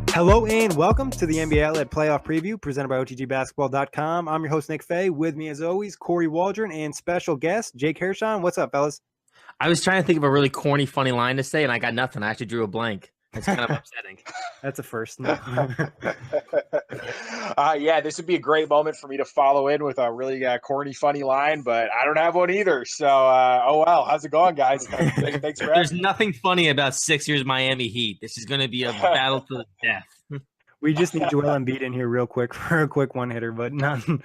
Hello and welcome to the NBA Outlet Playoff Preview presented by OTGBasketball.com. I'm your host, Nick Fay. With me, as always, Kory Waldron and special guest, Jake Hirsohn. What's up, fellas? I was trying to think of a really corny, funny line to say, and I got nothing. I actually drew a blank. It's kind of upsetting. That's a first. Yeah, this would be a great moment for me to follow in with a really corny, funny line, but I don't have one either. So, oh well. How's it going, guys? Thanks for There's having me. nothing funny about Sixers Miami Heat. This is going to be a battle to the death. We just need Joel Embiid in here real quick for a quick one-hitter, but none.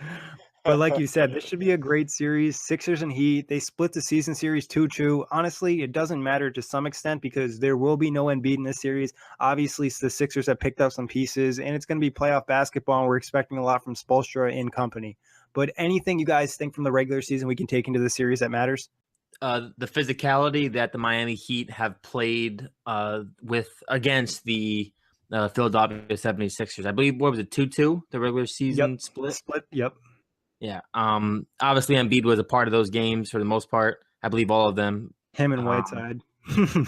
But like you said, this should be a great series. Sixers and Heat, they split the season series 2-2. Honestly, it doesn't matter to some extent because there will be no Embiid in this series. Obviously, the Sixers have picked up some pieces, and it's going to be playoff basketball, and we're expecting a lot from Spoelstra and company. But anything you guys think from the regular season we can take into the series that matters? The physicality that the Miami Heat have played against the Philadelphia 76ers. I believe, what was it, 2-2, the regular season split? Yep. Yeah. Obviously, Embiid was a part of those games for the most part. I believe all of them. Him and Whiteside.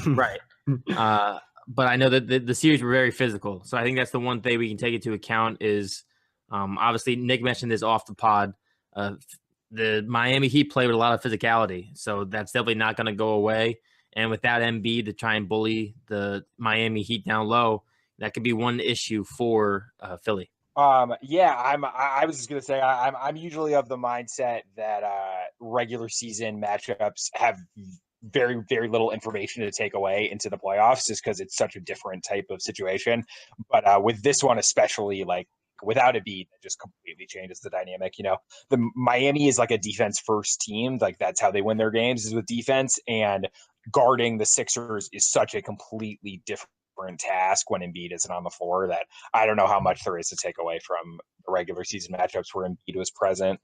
Right. But I know that the series were very physical. So I think that's the one thing we can take into account is obviously Nick mentioned this off the pod. The Miami Heat play with a lot of physicality. So that's definitely not going to go away. And without Embiid to try and bully the Miami Heat down low, that could be one issue for Philly. I was just gonna say I'm usually of the mindset that regular season matchups have very, very little information to take away into the playoffs just because it's such a different type of situation. But with this one especially, like without a beat, it just completely changes the dynamic. You know, the Miami is like a defense first team, like that's how they win their games is with defense, and guarding the Sixers is such a completely different task when Embiid isn't on the floor that I don't know how much there is to take away from the regular season matchups where Embiid was present.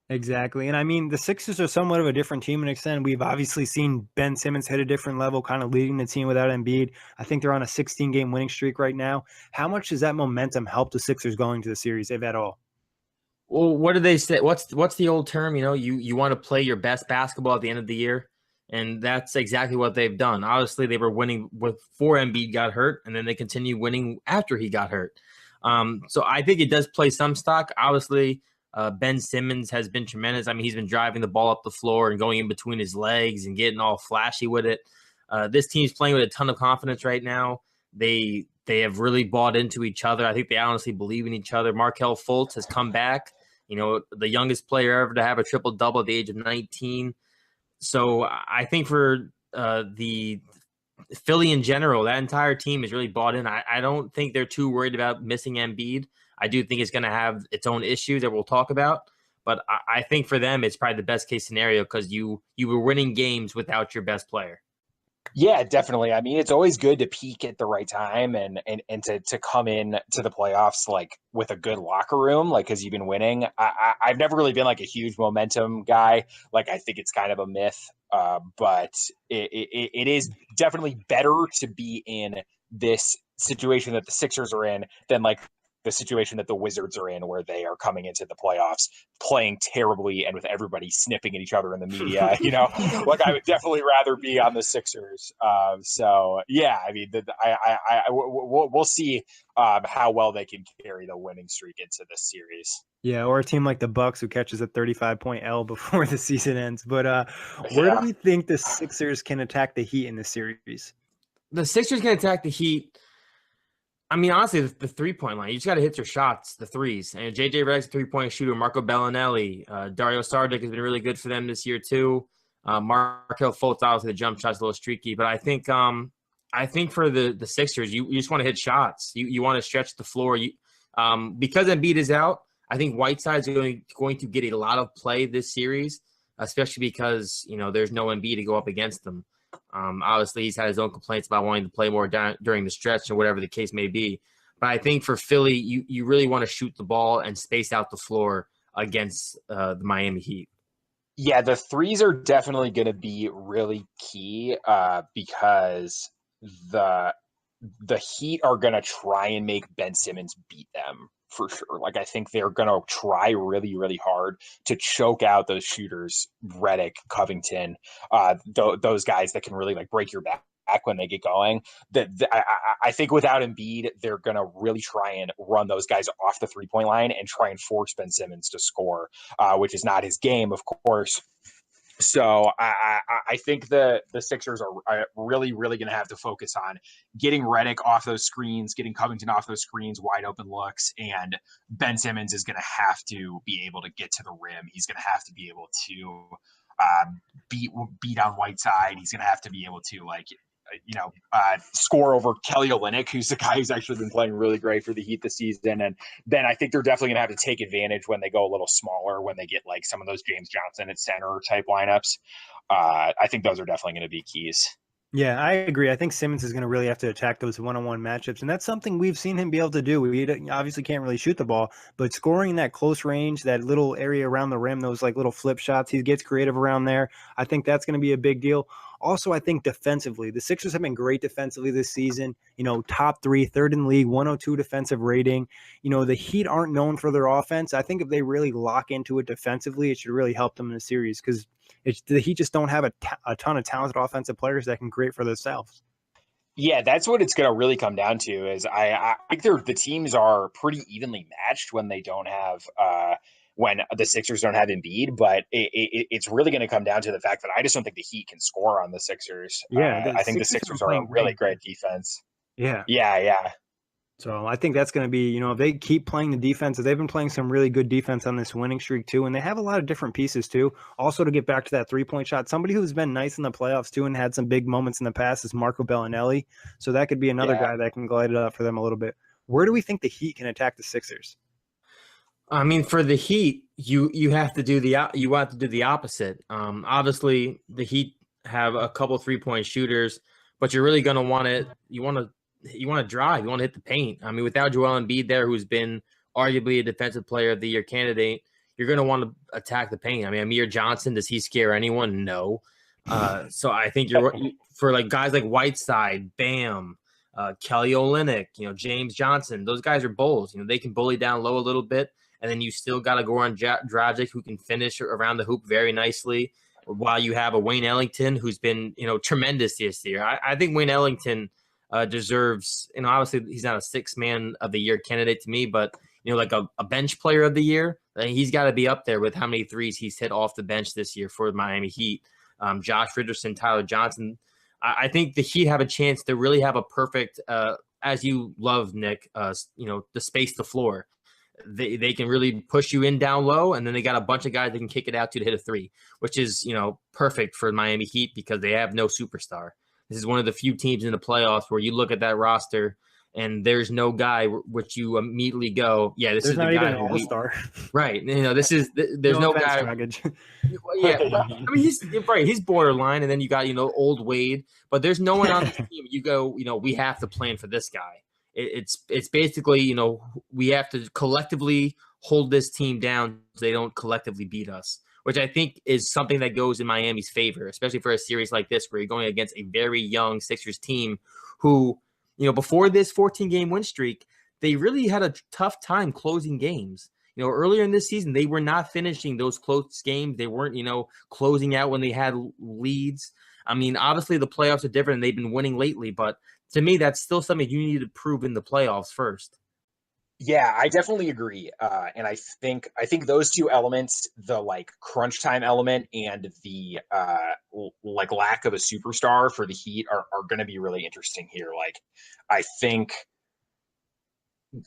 Exactly. And I mean, the Sixers are somewhat of a different team to an extent. We've obviously seen Ben Simmons hit a different level, kind of leading the team without Embiid. I think they're on a 16-game winning streak right now. How much does that momentum help the Sixers going to the series, if at all? Well, what do they say? What's the old term? You know, you want to play your best basketball at the end of the year. And that's exactly what they've done. Obviously, they were winning before Embiid got hurt, and then they continue winning after he got hurt. So I think it does play some stock. Obviously, Ben Simmons has been tremendous. I mean, he's been driving the ball up the floor and going in between his legs and getting all flashy with it. This team's playing with a ton of confidence right now. They have really bought into each other. I think they honestly believe in each other. Markelle Fultz has come back, you know, the youngest player ever to have a triple-double at the age of 19. So I think for the Philly in general, that entire team is really bought in. I don't think they're too worried about missing Embiid. I do think it's going to have its own issues that we'll talk about. But I think for them, it's probably the best case scenario because you were winning games without your best player. Yeah, definitely. I mean, it's always good to peak at the right time and to come in to the playoffs like with a good locker room, like because you've been winning. I've never really been like a huge momentum guy. Like I think it's kind of a myth, but it is definitely better to be in this situation that the Sixers are in than like the situation that the Wizards are in where they are coming into the playoffs playing terribly and with everybody snipping at each other in the media, you know, like I would definitely rather be on the Sixers. So yeah, I mean, we'll see how well they can carry the winning streak into this series. Yeah, or a team like the Bucks who catches a 35-point L before the season ends. But where do we think the Sixers can attack the Heat in this series? The Sixers can attack the Heat. I mean, honestly, the three-point line, you just got to hit your shots, the threes. And J.J. Redick's a three-point shooter. Marco Bellinelli, Dario Saric has been really good for them this year too. Markelle Fultz, obviously, the jump shot's a little streaky. But I think for the Sixers, you just want to hit shots. You want to stretch the floor. Because Embiid is out, I think Whiteside's going to get a lot of play this series, especially because, you know, there's no Embiid to go up against them. Obviously, he's had his own complaints about wanting to play more during the stretch or whatever the case may be. But I think for Philly, you really want to shoot the ball and space out the floor against the Miami Heat. Yeah, the threes are definitely going to be really key because the Heat are going to try and make Ben Simmons beat them for sure. Like I think they're going to try really, really hard to choke out those shooters, Redick, Covington, those guys that can really like break your back when they get going. I think without Embiid, they're going to really try and run those guys off the 3-point line and try and force Ben Simmons to score, which is not his game, of course. So I think the Sixers are really, really going to have to focus on getting Redick off those screens, getting Covington off those screens, wide open looks, and Ben Simmons is going to have to be able to get to the rim. He's going to have to be able to beat on Whiteside. He's going to have to be able to score over Kelly Olynyk, who's the guy who's actually been playing really great for the Heat this season. And then I think they're definitely going to have to take advantage when they go a little smaller, when they get like some of those James Johnson at center type lineups. I think those are definitely going to be keys. Yeah, I agree. I think Simmons is going to really have to attack those one-on-one matchups, and that's something we've seen him be able to do. We obviously can't really shoot the ball, but scoring that close range, that little area around the rim, those like little flip shots, he gets creative around there. I think that's going to be a big deal. Also, I think defensively, the Sixers have been great defensively this season. Top 3, third in the league, 102 defensive rating. The Heat aren't known for their offense. I think if they really lock into it defensively, it should really help them in the series because the Heat just don't have a ton of talented offensive players that can create for themselves. Yeah, that's what it's going to really come down to. Is I think the teams are pretty evenly matched when they don't have when the Sixers don't have Embiid, but it's really going to come down to the fact that I just don't think the Heat can score on the Sixers. Yeah, I think the Sixers are a really great defense. Yeah. So I think that's going to be, if they keep playing the defense, they've been playing some really good defense on this winning streak too, and they have a lot of different pieces too. Also, to get back to that 3-point shot, somebody who's been nice in the playoffs too and had some big moments in the past is Marco Bellinelli. So that could be another guy that can glide it up for them a little bit. Where do we think the Heat can attack the Sixers? I mean, for the Heat, you have to do the opposite. Obviously, the Heat have a couple 3-point shooters, but you're really going to want it. You want to drive. You want to hit the paint. I mean, without Joel Embiid there, who's been arguably a defensive player of the year candidate, you're going to want to attack the paint. I mean, Amir Johnson, does he scare anyone? No. So I think for like guys like Whiteside, Bam, Kelly Olynyk, James Johnson, those guys are bulls. They can bully down low a little bit, and then you still got to go on Dragic, who can finish around the hoop very nicely, while you have a Wayne Ellington who's been tremendous this year. I think Wayne Ellington deserves, obviously he's not a 6th man of the year candidate to me, but like a bench player of the year, he's got to be up there with how many threes he's hit off the bench this year for the Miami Heat. Josh Richardson, Tyler Johnson. I think the Heat have a chance to really have a perfect, as you love, Nick, the space to floor. They can really push you in down low, and then they got a bunch of guys that can kick it out to hit a 3, which is, perfect for Miami Heat because they have no superstar. This is one of the few teams in the playoffs where you look at that roster and there's no guy which you immediately go, yeah, this is the guy. There's not even an all-star. Right. There's no guy. Yeah. I mean, he's borderline. And then you got, old Wade, but there's no one on the team. You go, we have to plan for this guy. It's basically, we have to collectively hold this team down so they don't collectively beat us, which I think is something that goes in Miami's favor, especially for a series like this where you're going against a very young Sixers team who, before this 14-game win streak, they really had a tough time closing games. Earlier in this season, they were not finishing those close games. They weren't, closing out when they had leads. I mean, obviously the playoffs are different and they've been winning lately, but to me, that's still something you need to prove in the playoffs first. Yeah, I definitely agree. And I think those two elements, the like crunch time element and the like lack of a superstar for the Heat are going to be really interesting here. Like, I think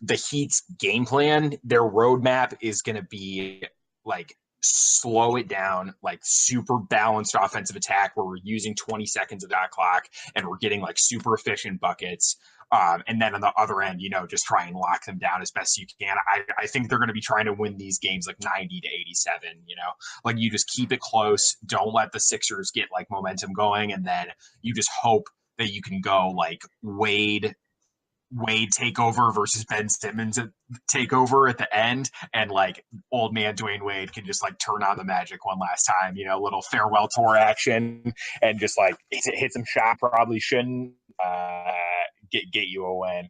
the Heat's game plan, their roadmap is going to be like slow it down, like super balanced offensive attack where we're using 20 seconds of that clock and we're getting like super efficient buckets. And then on the other end, just try and lock them down as best you can. I think they're going to be trying to win these games like 90 to 87, like you just keep it close. Don't let the Sixers get like momentum going. And then you just hope that you can go like Wade takeover versus Ben Simmons takeover at the end, and like old man Dwayne Wade can just like turn on the magic one last time, little farewell tour action, and just like hit some shot probably shouldn't get you a win.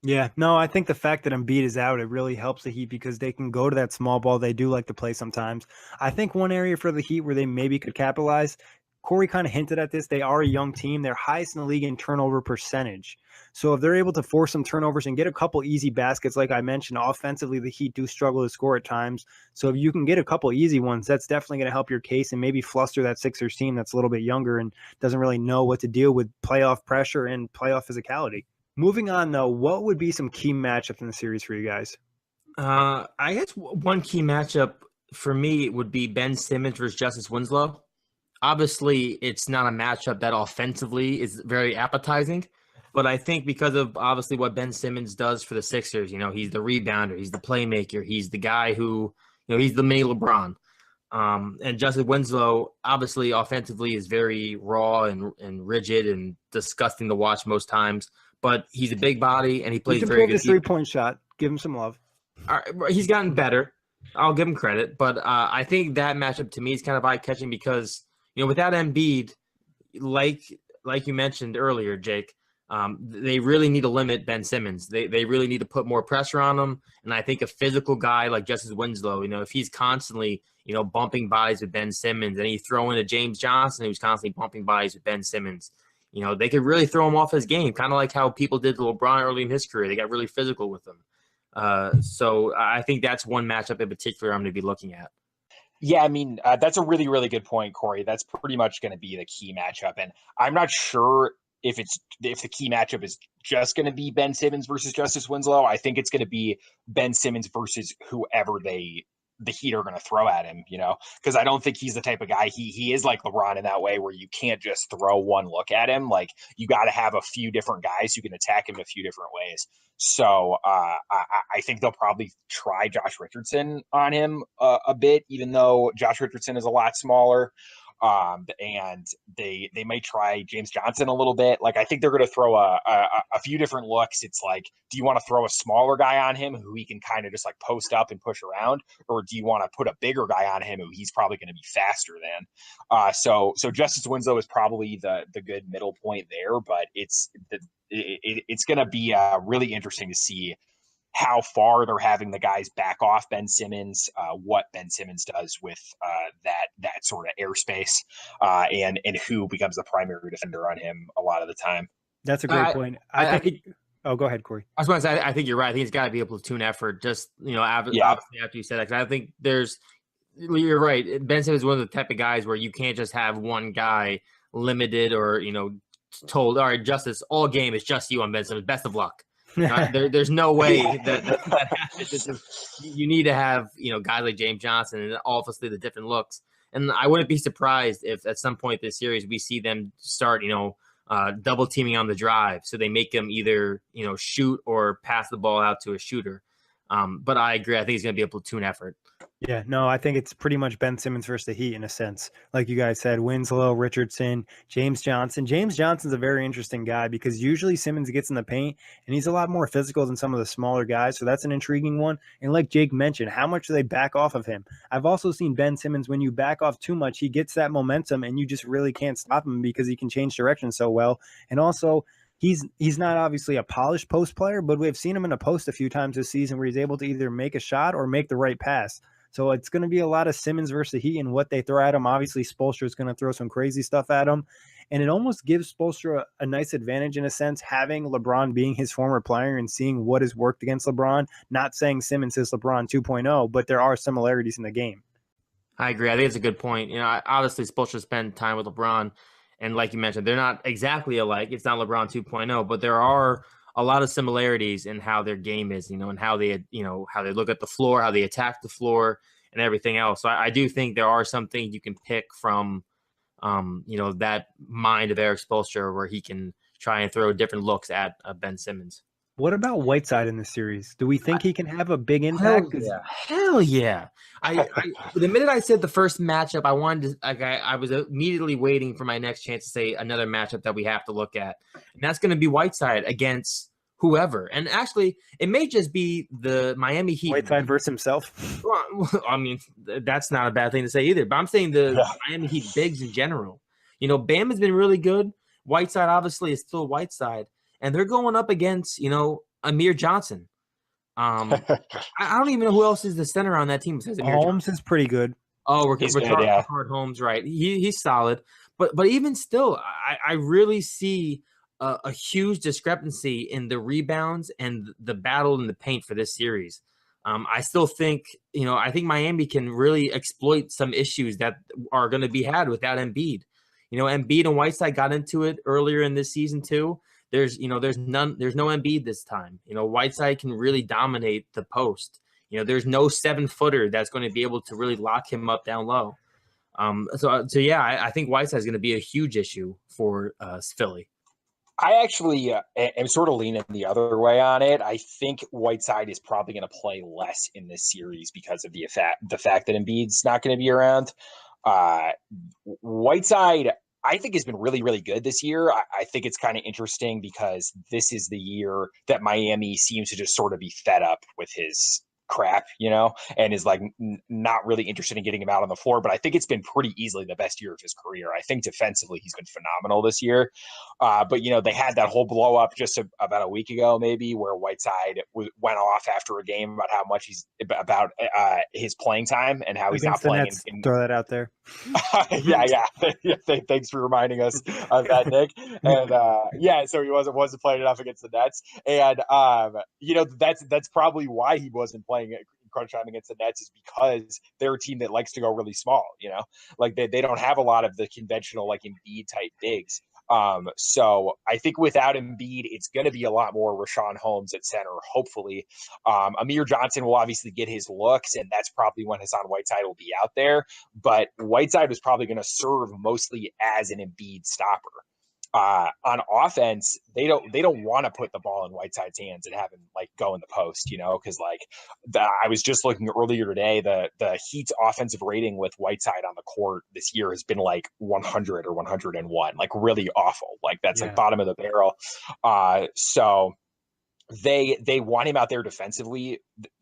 Yeah, no, I think the fact that Embiid is out, it really helps the Heat because they can go to that small ball they do like to play sometimes. I think one area for the Heat where they maybe could capitalize, Corey kind of hinted at this, they are a young team. They're highest in the league in turnover percentage. So if they're able to force some turnovers and get a couple easy baskets, like I mentioned, offensively, the Heat do struggle to score at times. So if you can get a couple easy ones, that's definitely going to help your case and maybe fluster that Sixers team that's a little bit younger and doesn't really know what to deal with playoff pressure and playoff physicality. Moving on, though, what would be some key matchups in the series for you guys? I guess one key matchup for me would be Ben Simmons versus Justice Winslow. Obviously, it's not a matchup that offensively is very appetizing, but I think because of obviously what Ben Simmons does for the Sixers, he's the rebounder, he's the playmaker, he's the guy who, he's the mini LeBron. And Justice Winslow, obviously, offensively is very raw and rigid and disgusting to watch most times. But he's a big body and he plays very good. His 3-point shot. Give him some love. He's gotten better. I'll give him credit. But I think that matchup to me is kind of eye-catching because, without Embiid, like you mentioned earlier, Jake, they really need to limit Ben Simmons. They really need to put more pressure on him. And I think a physical guy like Justice Winslow, if he's constantly, bumping bodies with Ben Simmons and you throw in a James Johnson who's constantly bumping bodies with Ben Simmons, they could really throw him off his game, kind of like how people did to LeBron early in his career. They got really physical with him. So I think that's one matchup in particular I'm going to be looking at. Yeah, I mean, that's a really, really good point, Corey. That's pretty much going to be the key matchup. And I'm not sure if the key matchup is just going to be Ben Simmons versus Justice Winslow. I think it's going to be Ben Simmons versus whoever the Heat are going to throw at him, because I don't think he's the type of guy. He is like LeBron in that way where you can't just throw one look at him. Like you got to have a few different guys who can attack him a few different ways. So I think they'll probably try Josh Richardson on him a bit, even though Josh Richardson is a lot smaller. And they might try James Johnson a little bit. Like I think they're going to throw a few different looks. It's like, do you want to throw a smaller guy on him who he can kind of just like post up and push around, or do you want to put a bigger guy on him who he's probably going to be faster than? So Justice Winslow is probably the good middle point there, but it's going to be really interesting to see how far they're having the guys back off Ben Simmons, what Ben Simmons does with that sort of airspace, and who becomes the primary defender on him a lot of the time. That's a great point. I think. Oh, go ahead, Corey. I was going to say, I think you're right. I think it's got to be a platoon effort. Just obviously after you said that, because I think you're right. Ben Simmons is one of the type of guys where you can't just have one guy limited or told, all right, Justice, all game is just you on Ben Simmons. Best of luck. There's no way that happens. You need to have guys like James Johnson and obviously the different looks. And I wouldn't be surprised if at some point this series we see them start double teaming on the drive, so they make them either shoot or pass the ball out to a shooter. But I agree. I think it's going to be a platoon effort. Yeah, no, I think it's pretty much Ben Simmons versus the Heat in a sense. Like you guys said, Winslow, Richardson, James Johnson. James Johnson's a very interesting guy because usually Simmons gets in the paint and he's a lot more physical than some of the smaller guys. So that's an intriguing one. And like Jake mentioned, how much do they back off of him? I've also seen Ben Simmons, when you back off too much, he gets that momentum and you just really can't stop him because he can change direction so well. And also, he's not obviously a polished post player, but we've seen him in a post a few times this season where he's able to either make a shot or make the right pass. So it's going to be a lot of Simmons versus the Heat and what they throw at him. Obviously, Spoelstra is going to throw some crazy stuff at him. And it almost gives Spoelstra a nice advantage in a sense, having LeBron being his former player and seeing what has worked against LeBron. Not saying Simmons is LeBron 2.0, but there are similarities in the game. I agree. I think it's a good point. Obviously, Spoelstra spent time with LeBron. And like you mentioned, they're not exactly alike. It's not LeBron 2.0, but there are a lot of similarities in how their game is, and how they, how they look at the floor, how they attack the floor and everything else. So I do think there are some things you can pick from, that mind of Eric Spoelstra where he can try and throw different looks at Ben Simmons. What about Whiteside in this series? Do we think he can have a big impact? Hell yeah. I the minute I said the first matchup, I wanted to, I was immediately waiting for my next chance to say another matchup that we have to look at. And that's going to be Whiteside against whoever. And actually, it may just be the Miami Heat. Whiteside versus himself? Well, I mean, that's not a bad thing to say either. But I'm saying the Miami Heat bigs in general. Bam has been really good. Whiteside obviously is still Whiteside. And they're going up against, Amir Johnson. I don't even know who else is the center on that team besides Amir Holmes Johnson. is pretty good. Oh, He's good, yeah. Ricard Holmes, right? He's solid, but even still, I really see a huge discrepancy in the rebounds and the battle in the paint for this series. I still think, I think Miami can really exploit some issues that are going to be had without Embiid. Embiid and Whiteside got into it earlier in this season too. There's no Embiid this time. Whiteside can really dominate the post. There's no 7-footer that's going to be able to really lock him up down low. So yeah, I think Whiteside is going to be a huge issue for Philly. I actually am sort of leaning the other way on it. I think Whiteside is probably going to play less in this series because of the fact that Embiid's not going to be around. Whiteside, I think, has been really, really good this year. I think it's kind of interesting because this is the year that Miami seems to just sort of be fed up with his crap, and is like not really interested in getting him out on the floor. But I think it's been pretty easily the best year of his career. I think defensively he's been phenomenal this year. But they had that whole blow up just about a week ago, maybe, where Whiteside went off after a game about how much about his playing time and how he's not playing. Throw that out there. yeah. Thanks for reminding us of that, Nick. And so he wasn't playing enough against the Nets, and that's probably why he wasn't playing in crunch time against the Nets, is because they're a team that likes to go really small. Like they don't have a lot of the conventional like Embiid type bigs. So I think without Embiid, it's going to be a lot more Rashawn Holmes at center, hopefully. Amir Johnson will obviously get his looks, and that's probably when Hassan Whiteside will be out there. But Whiteside was probably going to serve mostly as an Embiid stopper. On offense, they don't want to put the ball in Whiteside's hands and have him like go in the post, because I was just looking earlier today, the Heat's offensive rating with Whiteside on the court this year has been like 100 or 101, like really awful. Like that's like bottom of the barrel. So they want him out there defensively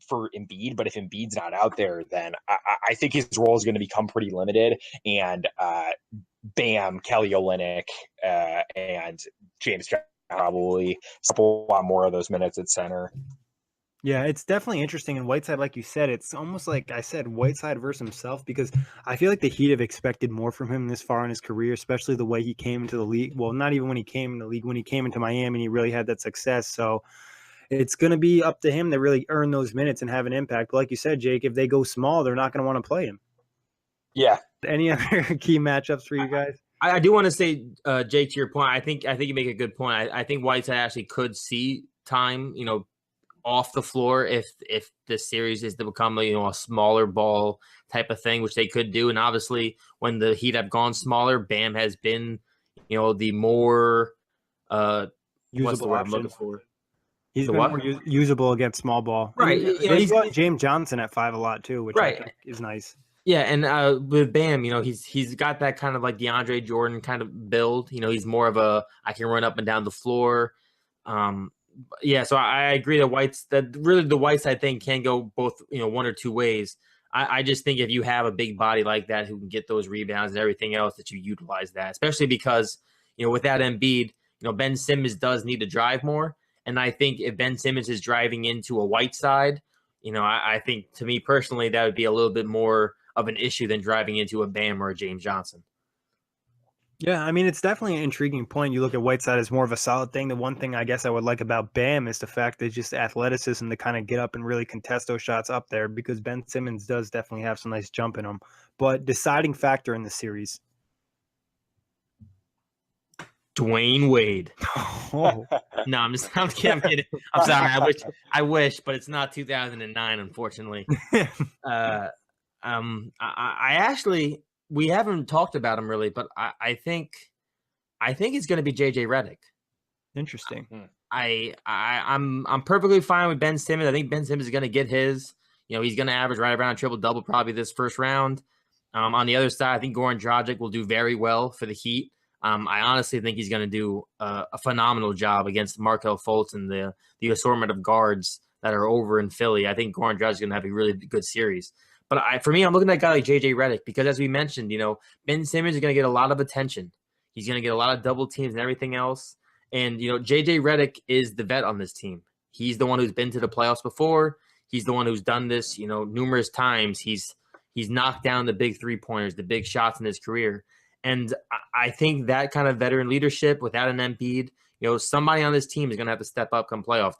for Embiid, but if Embiid's not out there, then I think his role is going to become pretty limited. And Bam, Kelly Olynyk, and James Johnson probably a lot more of those minutes at center. Yeah, it's definitely interesting. And Whiteside, like you said, it's almost like I said, Whiteside versus himself, because I feel like the Heat have expected more from him this far in his career, especially the way he came into the league. Well, not even when he came in the league, when he came into Miami, he really had that success. So it's going to be up to him to really earn those minutes and have an impact. But like you said, Jake, if they go small, they're not going to want to play him. Yeah. Any other key matchups for you guys? I do want to say, Jake, to your point, I think you make a good point. I think Whiteside actually could see time, off the floor if the series is to become a smaller ball type of thing, which they could do. And obviously, when the Heat have gone smaller, Bam has been, the more what's the word I'm looking for? He's been more usable against small ball. Right. He's got James Johnson at 5 a lot too, which I think is nice. Yeah, and with Bam, he's got that kind of like DeAndre Jordan kind of build. He's more of a I can run up and down the floor. Yeah, so I agree that really the Whiteside thing can go both one or two ways. I just think if you have a big body like that who can get those rebounds and everything else, that you utilize that, especially because without Embiid, Ben Simmons does need to drive more. And I think if Ben Simmons is driving into a Whiteside, I think, to me personally, that would be a little bit more of an issue than driving into a Bam or a James Johnson. Yeah, I mean, it's definitely an intriguing point. You look at Whiteside as more of a solid thing. The one thing I guess I would like about Bam is the fact that just athleticism to kind of get up and really contest those shots up there, because Ben Simmons does definitely have some nice jump in him. But deciding factor in the series. Dwayne Wade. Oh. No, I'm kidding. I'm sorry. I wish, but it's not 2009, unfortunately. I actually, we haven't talked about him really, but I think it's going to be JJ Redick. Interesting. I'm perfectly fine with Ben Simmons. I think Ben Simmons is going to get his. He's going to average right around triple-double probably this first round. On the other side, I think Goran Dragic will do very well for the Heat. I honestly think he's going to do a phenomenal job against Markelle Fultz and the assortment of guards that are over in Philly. I think Goran Dragic is going to have a really good series. But for me, I'm looking at a guy like JJ Redick because, as we mentioned, Ben Simmons is going to get a lot of attention. He's going to get a lot of double teams and everything else. And JJ Redick is the vet on this team. He's the one who's been to the playoffs before. He's the one who's done this, numerous times. He's knocked down the big 3-pointers, the big shots in his career. And I think that kind of veteran leadership without an Embiid, somebody on this team is going to have to step up come playoff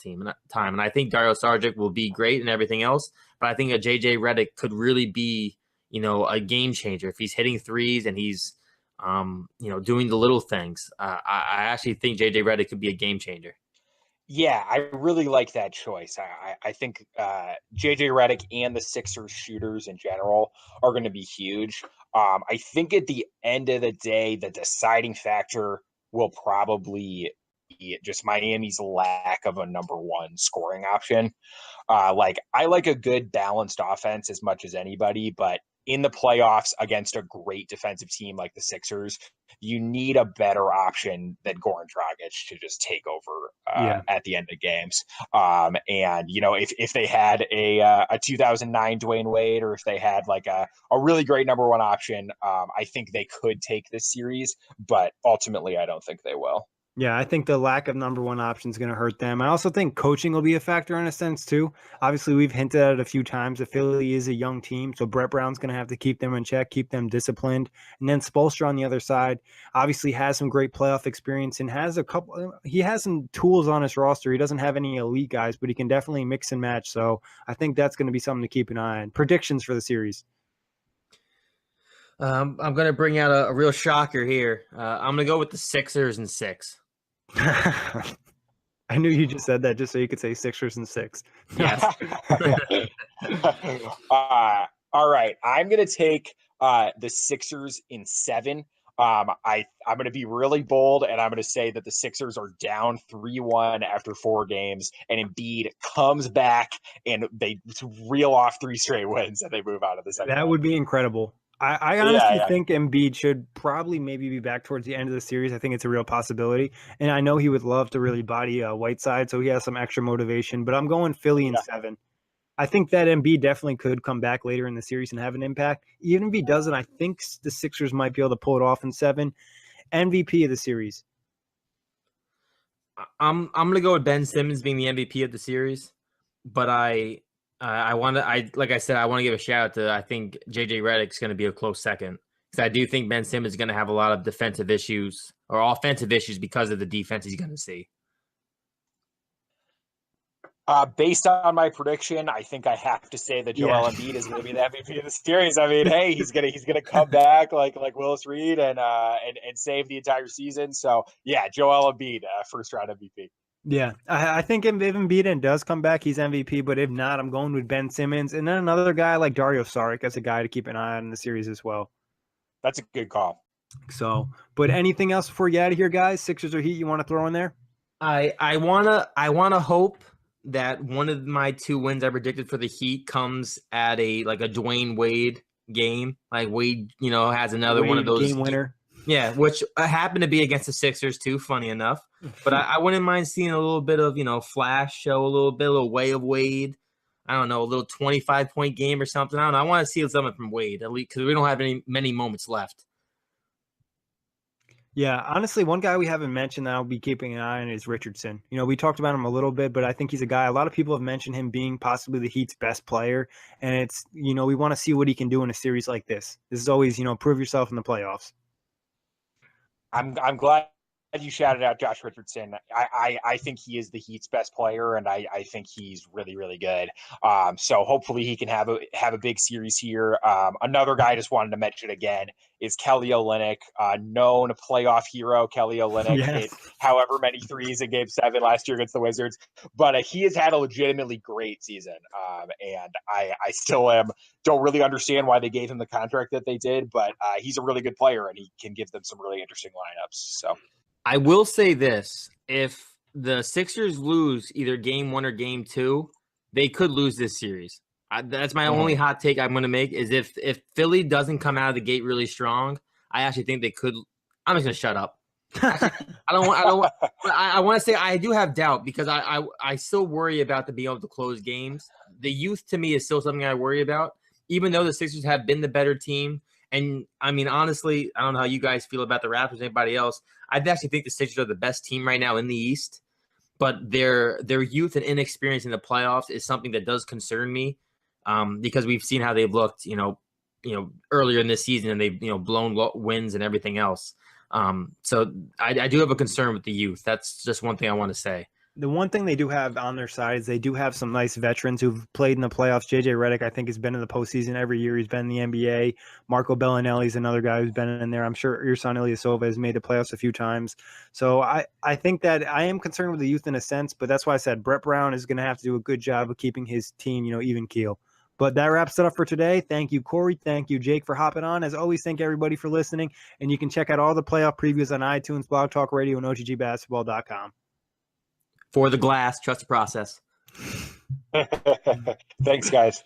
time. And I think Dario Saric will be great and everything else. But I think a JJ Redick could really be, a game changer if he's hitting threes and he's, doing the little things. I actually think JJ Redick could be a game changer. Yeah, I really like that choice. I think JJ Redick and the Sixers shooters in general are going to be huge. I think at the end of the day, the deciding factor will probably be just Miami's lack of a number one scoring option. I like a good balanced offense as much as anybody, but in the playoffs against a great defensive team like the Sixers, you need a better option than Goran Dragic to just take over at the end of games. And if they had a 2009 Dwayne Wade, or if they had like a really great number one option, I think they could take this series, but ultimately I don't think they will. Yeah, I think the lack of number one option is going to hurt them. I also think coaching will be a factor in a sense too. Obviously, we've hinted at it a few times. The Philly is a young team, so Brett Brown's going to have to keep them in check, keep them disciplined. And then Spoelstra on the other side obviously has some great playoff experience and has he has some tools on his roster. He doesn't have any elite guys, but he can definitely mix and match. So I think that's going to be something to keep an eye on. Predictions for the series. I'm going to bring out a real shocker here. I'm going to go with the Sixers in 6. I knew you just said that just so you could say Sixers in 6. Yes. All right. I'm going to take the Sixers in 7. I'm going to be really bold, and I'm going to say that the Sixers are down 3-1 after 4 games, and Embiid comes back, and they reel off 3 straight wins, and they move out of the second. That would be incredible. I honestly think Embiid should probably maybe be back towards the end of the series. I think it's a real possibility. And I know he would love to really body Whiteside, so he has some extra motivation. But I'm going Philly in 7. I think that Embiid definitely could come back later in the series and have an impact. Even if he doesn't, I think the Sixers might be able to pull it off in 7. MVP of the series. I'm going to go with Ben Simmons being the MVP of the series. But like I said, I want to give a shout out to, I think JJ Redick's going to be a close second, because I do think Ben Simmons is going to have a lot of defensive issues or offensive issues because of the defense he's going to see. Based on my prediction, I think I have to say that Joel Embiid is going to be the MVP of the series. I mean, hey, he's gonna come back like Willis Reed and save the entire season. So yeah, Joel Embiid, first round MVP. Yeah, I think if Embiid does come back, he's MVP. But if not, I'm going with Ben Simmons. And then another guy like Dario Saric as a guy to keep an eye on in the series as well. That's a good call. So, but anything else before you get out of here, guys? Sixers or Heat you want to throw in there? I wanna hope that one of my 2 wins I predicted for the Heat comes at a Dwayne Wade game. Like Wade, has another one of those game winner. Yeah, which happened to be against the Sixers too, funny enough. But I wouldn't mind seeing a little bit of, flash show, a little way of Wade. I don't know, a little 25-point game or something. I don't know. I want to see something from Wade, at least, because we don't have many moments left. Yeah, honestly, one guy we haven't mentioned that I'll be keeping an eye on is Richardson. We talked about him a little bit, but I think he's a guy, a lot of people have mentioned him being possibly the Heat's best player. And it's, we want to see what he can do in a series like this. This is always, prove yourself in the playoffs. I'm glad you shouted out Josh Richardson. I think he is the Heat's best player, and I think he's really, really good. So hopefully he can have a big series here. Another guy I just wanted to mention again is Kelly Olynyk, known playoff hero. Kelly Olynyk hit however many threes in Game 7 last year against the Wizards, but he has had a legitimately great season. And I still don't really understand why they gave him the contract that they did, but he's a really good player, and he can give them some really interesting lineups. So. I will say this: if the Sixers lose either Game 1 or Game 2, they could lose this series. That's my only hot take I'm going to make. Is if Philly doesn't come out of the gate really strong, I actually think they could. I'm just going to shut up. I want to say I do have doubt, because I still worry about being able to close games. The youth to me is still something I worry about, even though the Sixers have been the better team. And I mean, honestly, I don't know how you guys feel about the Raptors or anybody else. I actually think the Sixers are the best team right now in the East. but their youth and inexperience in the playoffs is something that does concern me, because we've seen how they've looked, earlier in this season, and they've blown wins and everything else. So I do have a concern with the youth. That's just one thing I want to say. The one thing they do have on their side is they do have some nice veterans who've played in the playoffs. JJ Redick, I think, has been in the postseason every year. He's been in the NBA. Marco Bellinelli is another guy who's been in there. I'm sure Irsan Ilyasova has made the playoffs a few times. So I think that I am concerned with the youth in a sense, but that's why I said Brett Brown is going to have to do a good job of keeping his team, even keel. But that wraps it up for today. Thank you, Kory. Thank you, Jake, for hopping on. As always, thank everybody for listening. And you can check out all the playoff previews on iTunes, Blog Talk Radio, and OTGBasketball.com. For the glass, trust the process. Thanks, guys.